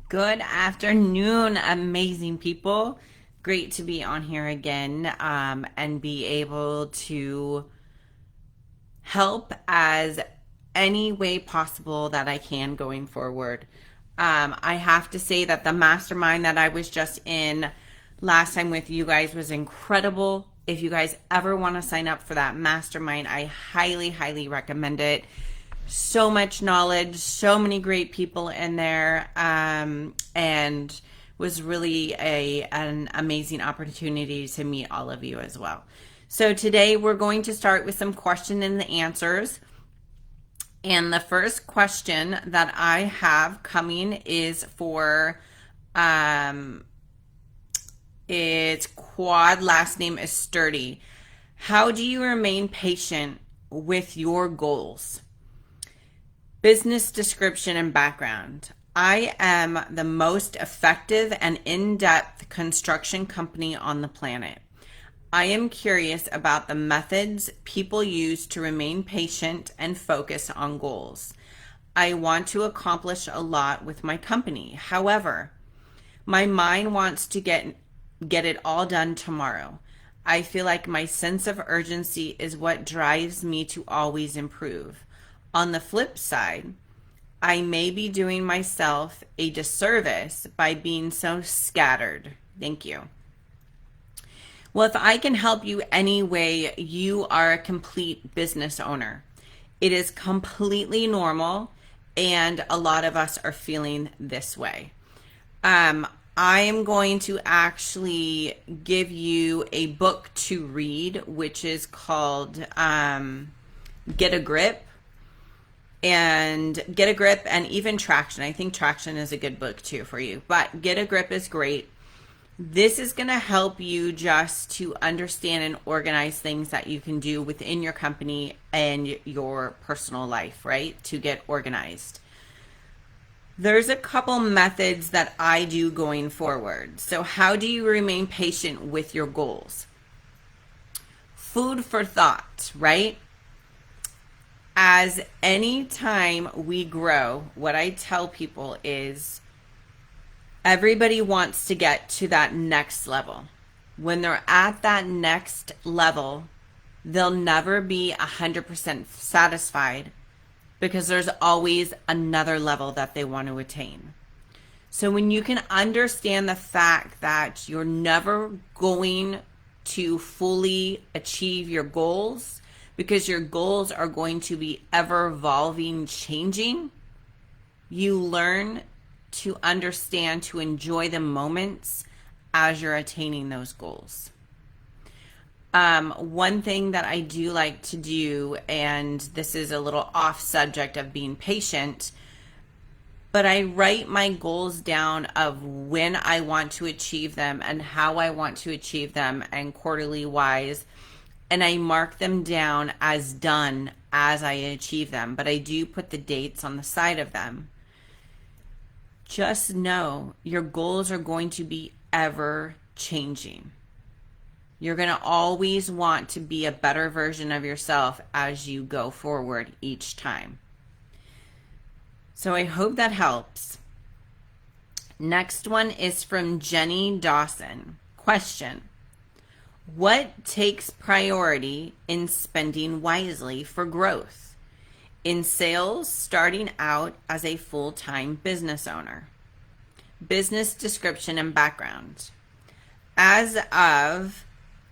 Good afternoon, amazing people. Great to be on here again and be able to help as any way possible that I can going forward. I have to say that the mastermind that I was just in last time with you guys was incredible. If you guys ever want to sign up for that mastermind, I highly, highly recommend it. So much knowledge, so many great people in there, and was really an amazing opportunity to meet all of you as well. So today we're going to start with some question and the answers. And the first question that I have coming is for it's Quad, last name is Sturdy. How do you remain patient with your goals? Business description and background. I am the most effective and in-depth construction company on the planet. I am curious about the methods people use to remain patient and focus on goals. I want to accomplish a lot with my company. However, my mind wants to get it all done tomorrow. I feel like my sense of urgency is what drives me to always improve. On the flip side, I may be doing myself a disservice by being so scattered. Thank you. Well, if I can help you any way, you are a complete business owner. It is completely normal, and a lot of us are feeling this way. I am going to actually give you a book to read, which is called Get a Grip. And Get a Grip and even Traction. I think Traction is a good book too for you, but Get a Grip is great. This is going to help you just to understand and organize things that you can do within your company and your personal life, right? To get organized. There's a couple methods that I do going forward. So how do you remain patient with your goals? Food for thought, right? As any time we grow, what I tell people is everybody wants to get to that next level. When they're at that next level, they'll never be 100% satisfied because there's always another level that they want to attain. So when you can understand the fact that you're never going to fully achieve your goals, because your goals are going to be ever evolving, changing, you learn to understand, to enjoy the moments as you're attaining those goals. One thing that I do like to do, and this is a little off subject of being patient, but I write my goals down of when I want to achieve them and how I want to achieve them, and quarterly wise, and I mark them down as done as I achieve them, but I do put the dates on the side of them. Just know your goals are going to be ever changing. You're going to always want to be a better version of yourself as you go forward each time. So I hope that helps. Next one is from Jenny Dawson. Question: what takes priority in spending wisely for growth? In sales, starting out as a full-time business owner. Business description and background. As of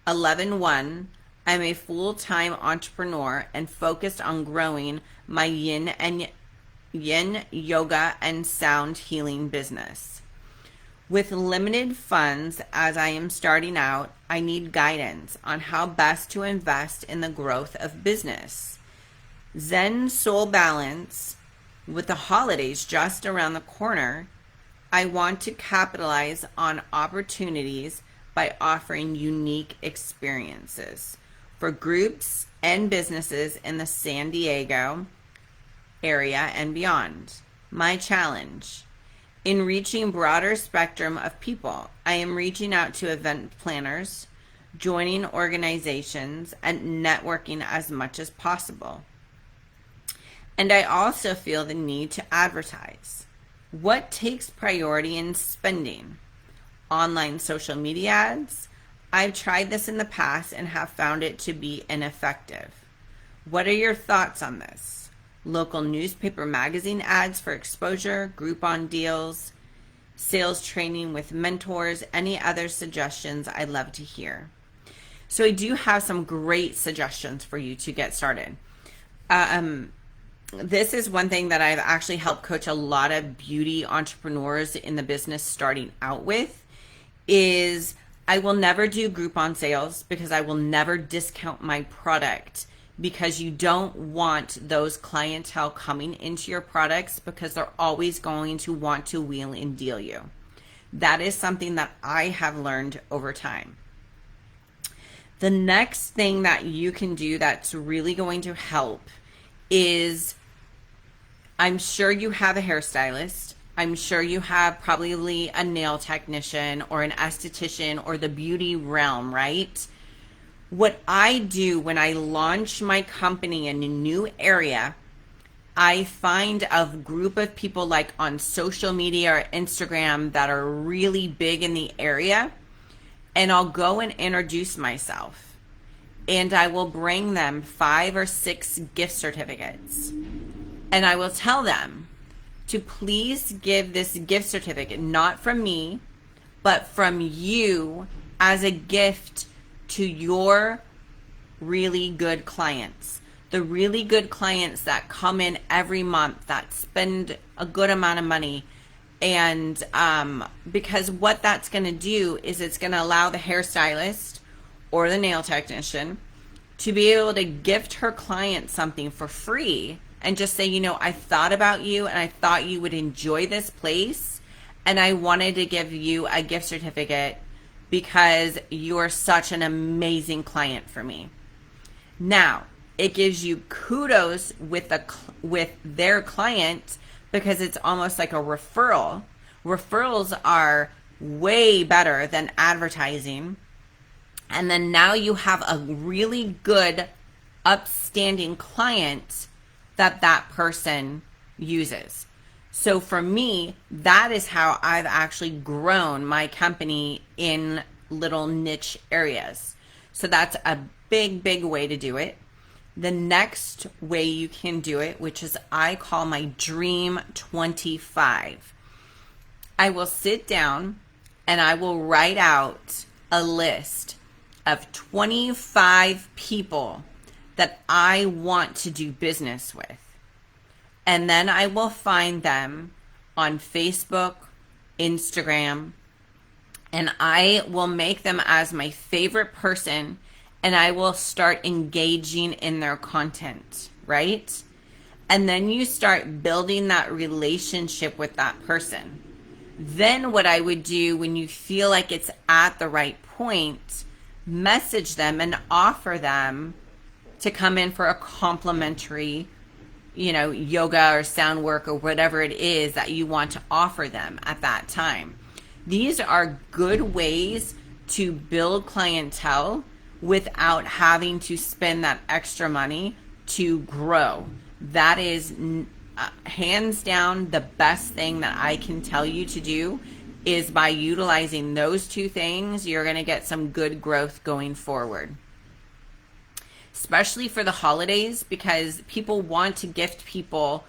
11/1, I'm a full-time entrepreneur and focused on growing my yin yoga and sound healing business. With limited funds as I am starting out, I need guidance on how best to invest in the growth of business. Zen soul balance, with the holidays just around the corner, I want to capitalize on opportunities by offering unique experiences for groups and businesses in the San Diego area and beyond. My challenge: in reaching broader spectrum of people, I am reaching out to event planners, joining organizations, and networking as much as possible. And I also feel the need to advertise. What takes priority in spending? Online social media ads? I've tried this in the past and have found it to be ineffective. What are your thoughts on this? Local newspaper magazine ads for exposure, Groupon deals, sales training with mentors, any other suggestions? I'd love to hear. So I do have some great suggestions for you to get started. This is one thing that I've actually helped coach a lot of beauty entrepreneurs in the business starting out with is I will never do Groupon sales because I will never discount my product, because you don't want those clientele coming into your products because they're always going to want to wheel and deal you. That is something that I have learned over time. The next thing that you can do that's really going to help is, I'm sure you have a hairstylist. I'm sure you have probably a nail technician or an esthetician or the beauty realm, right? What I do when I launch my company in a new area, I find a group of people like on social media or Instagram that are really big in the area, and I'll go and introduce myself. And I will bring them 5 or 6 gift certificates. And I will tell them to please give this gift certificate, not from me, but from you as a gift to your really good clients. The really good clients that come in every month, that spend a good amount of money. And because what that's going to do is it's going to allow the hairstylist or the nail technician to be able to gift her client something for free and just say, I thought about you and I thought you would enjoy this place, and I wanted to give you a gift certificate because you're such an amazing client for me. Now, it gives you kudos with their client because it's almost like a referral. Referrals are way better than advertising. And then now you have a really good, upstanding client that person uses. So for me, that is how I've actually grown my company in little niche areas. So that's a big, big way to do it. The next way you can do it, which is I call my Dream 25. I will sit down and I will write out a list of 25 people that I want to do business with. And then I will find them on Facebook, Instagram, and I will make them as my favorite person, and I will start engaging in their content, right? And then you start building that relationship with that person. Then what I would do when you feel like it's at the right point, message them and offer them to come in for a complimentary, yoga or sound work or whatever it is that you want to offer them at that time. These are good ways to build clientele without having to spend that extra money to grow. That is hands down the best thing that I can tell you to do. Is by utilizing those 2 things, you're going to get some good growth going forward. Especially for the holidays, because people want to gift people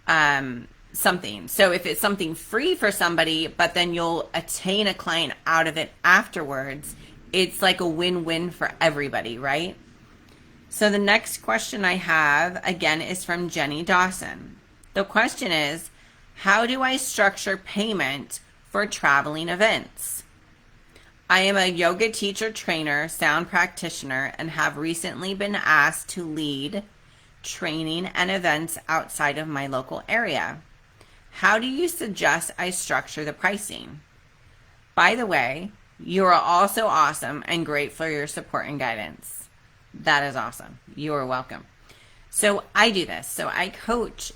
something. So if it's something free for somebody, but then you'll attain a client out of it afterwards, it's like a win-win for everybody, right? So the next question I have, again, is from Jenny Dawson. The question is, how do I structure payment for traveling events? I am a yoga teacher, trainer, sound practitioner, and have recently been asked to lead training and events outside of my local area. How do you suggest I structure the pricing? By the way, you are also awesome and great for your support and guidance. That is awesome. You are welcome. So I do this. So I coach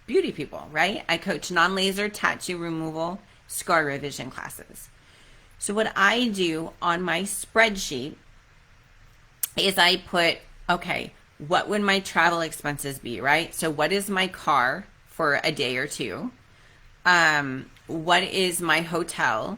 beauty people, right? I coach non-laser tattoo removal, scar revision classes. So what I do on my spreadsheet is I put, okay, what would my travel expenses be, right? So what is my car for a day or two? What is my hotel?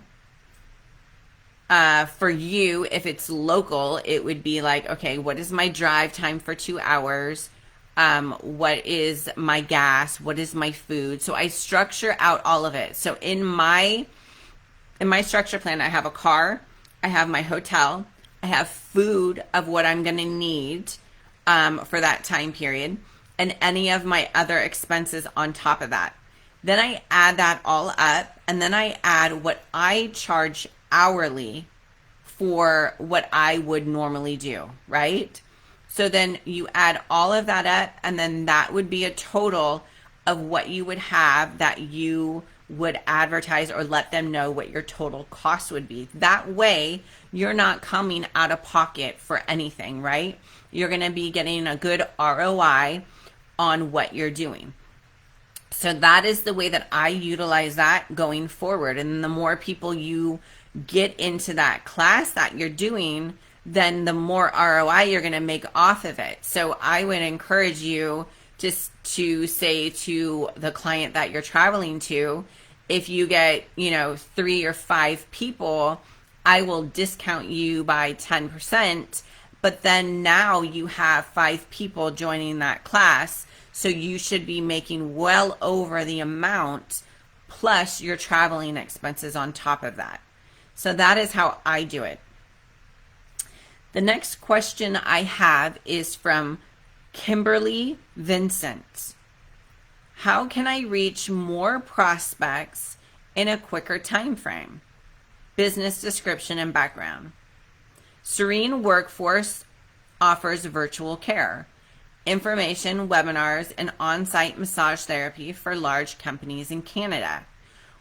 For you, if it's local, it would be like, okay, what is my drive time for 2 hours? What is my gas? What is my food? So I structure out all of it. So in my structure plan, I have a car, I have my hotel, I have food of what I'm going to need for that time period, and any of my other expenses on top of that. Then I add that all up, and then I add what I charge hourly for what I would normally do, right? So then you add all of that up, and then that would be a total of what you would have that you would advertise or let them know what your total cost would be. That way, you're not coming out of pocket for anything, right? You're going to be getting a good ROI on what you're doing. So that is the way that I utilize that going forward. And the more people you get into that class that you're doing, then the more ROI you're going to make off of it. So I would encourage you just to say to the client that you're traveling to, if you get, 3 or 5 people, I will discount you by 10%. But then now you have 5 people joining that class. So you should be making well over the amount plus your traveling expenses on top of that. So that is how I do it. The next question I have is from Kimberly Vincent. How can I reach more prospects in a quicker time frame? Business description and background. Serene Workforce offers virtual care, information, webinars, and on-site massage therapy for large companies in Canada.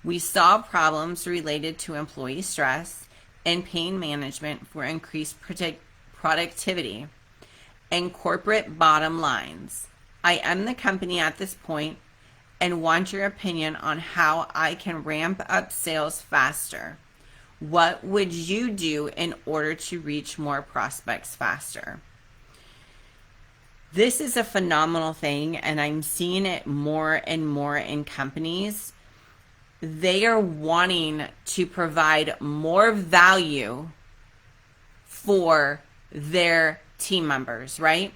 We solve problems related to employee stress and pain management for increased productivity and corporate bottom lines. I am the company at this point and want your opinion on how I can ramp up sales faster. What would you do in order to reach more prospects faster? This is a phenomenal thing, and I'm seeing it more and more in companies. They are wanting to provide more value for their team members, right?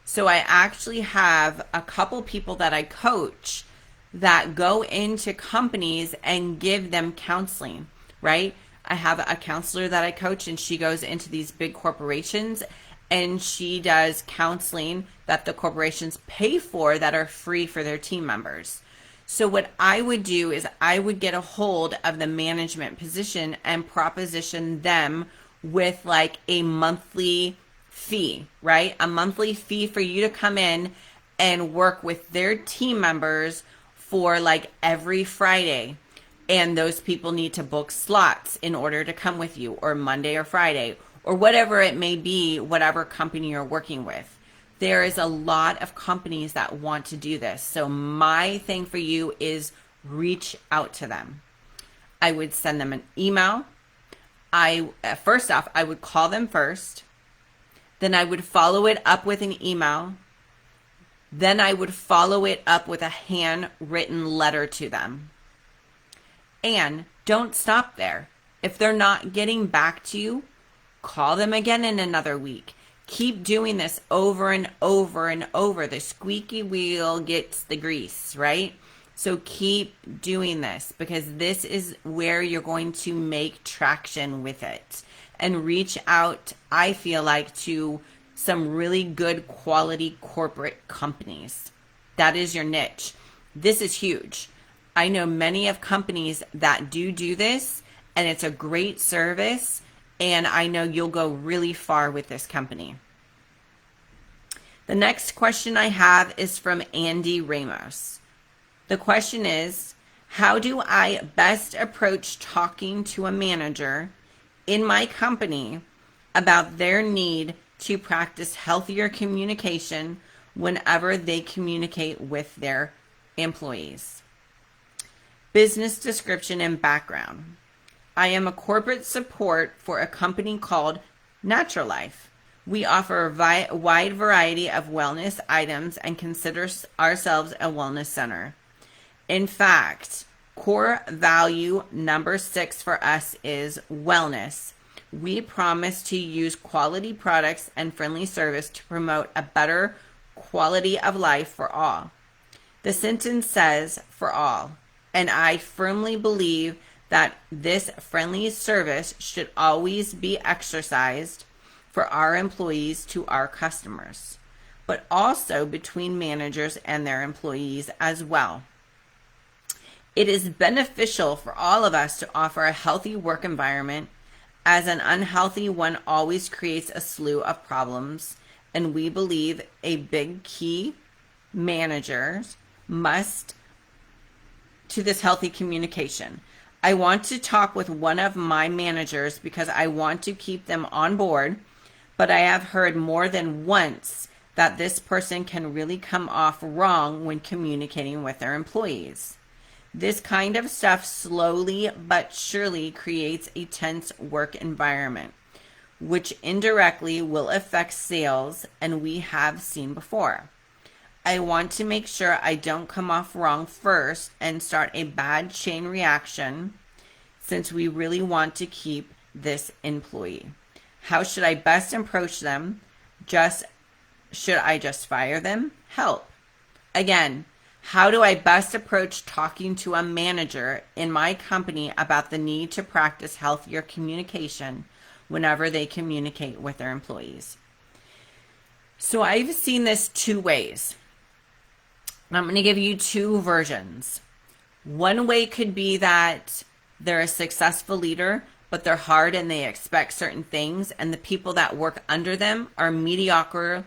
So I actually have a couple people that I coach that go into companies and give them counseling, right? I have a counselor that I coach, and she goes into these big corporations and she does counseling that the corporations pay for that are free for their team members. So what I would do is I would get a hold of the management position and proposition them with like a monthly fee, right? A monthly fee for you to come in and work with their team members for like every Friday. And those people need to book slots in order to come with you, or Monday or Friday, or whatever it may be, whatever company you're working with. There is a lot of companies that want to do this. So my thing for you is reach out to them. I would send them an email. First off, I would call them first. Then I would follow it up with an email. Then I would follow it up with a handwritten letter to them. And don't stop there. If they're not getting back to you, call them again in another week. Keep doing this over and over and over. The squeaky wheel gets the grease, right? So keep doing this, because this is where you're going to make traction with it. And reach out, I feel like, to some really good quality corporate companies. That is your niche. This is huge. I know many of companies that do this, and it's a great service, and I know you'll go really far with this company. The next question I have is from Andy Ramos. The question is, how do I best approach talking to a manager in my company about their need to practice healthier communication whenever they communicate with their employees? Business description and background. I am a corporate support for a company called Natural Life. We offer a wide variety of wellness items and consider ourselves a wellness center. In fact, Core value number 6 for us is wellness. We promise to use quality products and friendly service to promote a better quality of life for all. The sentence says for all, and I firmly believe that this friendly service should always be exercised for our employees to our customers, but also between managers and their employees as well. It is beneficial for all of us to offer a healthy work environment, as an unhealthy one always creates a slew of problems, and we believe a big key managers must to this healthy communication. I want to talk with one of my managers because I want to keep them on board, but I have heard more than once that this person can really come off wrong when communicating with their employees. This kind of stuff slowly but surely creates a tense work environment, which indirectly will affect sales, and we have seen before. I want to make sure I don't come off wrong first and start a bad chain reaction, since we really want to keep this employee. How should I best approach them? Should I just fire them? Help. Again, how do I best approach talking to a manager in my company about the need to practice healthier communication whenever they communicate with their employees? So I've seen this 2 ways. I'm going to give you 2 versions. One way could be that they're a successful leader, but they're hard and they expect certain things, and the people that work under them are mediocre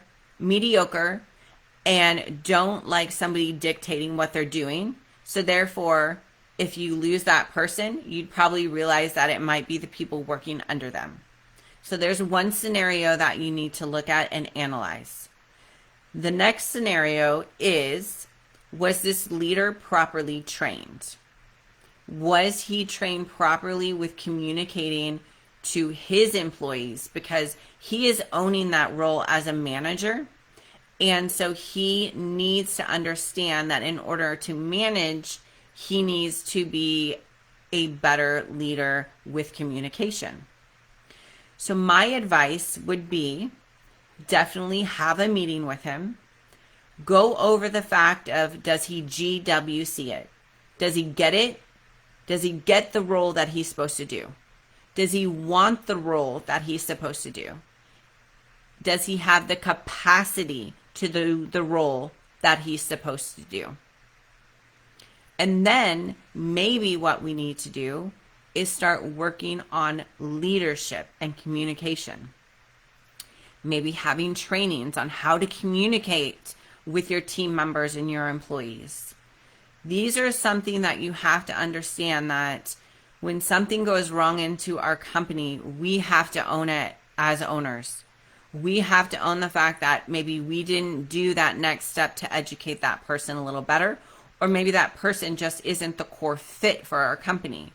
and don't like somebody dictating what they're doing. So therefore, if you lose that person, you'd probably realize that it might be the people working under them. So there's one scenario that you need to look at and analyze. The next scenario is, was this leader properly trained? Was he trained properly with communicating to his employees? Because he is owning that role as a manager. And so he needs to understand that in order to manage, he needs to be a better leader with communication. So my advice would be definitely have a meeting with him. Go over the fact of, does he GWC it? Does he get it? Does he get the role that he's supposed to do? Does he want the role that he's supposed to do? Does he have the capacity to do the role that he's supposed to do? And then maybe what we need to do is start working on leadership and communication. Maybe having trainings on how to communicate with your team members and your employees. These are something that you have to understand, that when something goes wrong into our company, we have to own it as owners. We have to own the fact that maybe we didn't do that next step to educate that person a little better, or maybe that person just isn't the core fit for our company.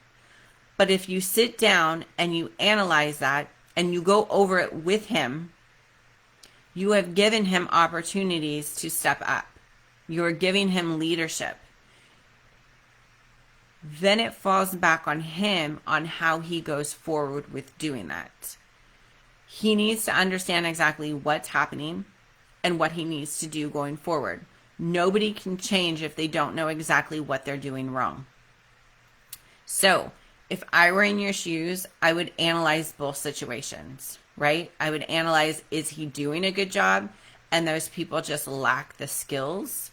But if you sit down and you analyze that and you go over it with him, you have given him opportunities to step up. You are giving him leadership. Then it falls back on him on how he goes forward with doing that. He needs to understand exactly what's happening and what he needs to do going forward. Nobody can change if they don't know exactly what they're doing wrong. So if I were in your shoes, I would analyze both situations, right? I would analyze, is he doing a good job and those people just lack the skills?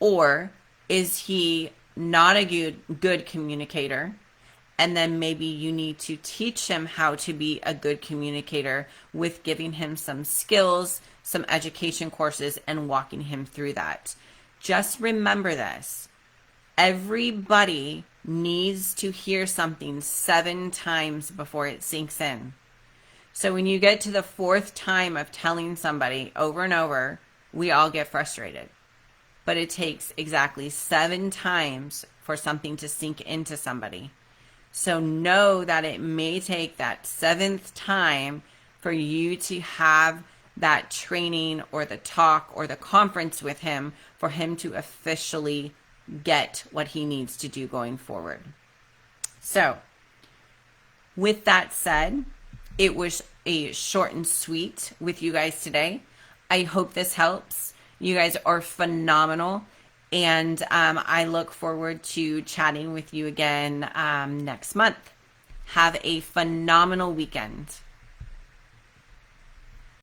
Or is he not a good communicator? And then maybe you need to teach him how to be a good communicator with giving him some skills, some education courses, and walking him through that. Just remember this. Everybody needs to hear something 7 times before it sinks in. So when you get to the 4th time of telling somebody over and over, we all get frustrated. But it takes exactly 7 times for something to sink into somebody. So know that it may take that 7th time for you to have that training or the talk or the conference with him for him to officially get what he needs to do going forward. So, with that said, it was a short and sweet with you guys today. I hope this helps. You guys are phenomenal. And I look forward to chatting with you again next month. Have a phenomenal weekend.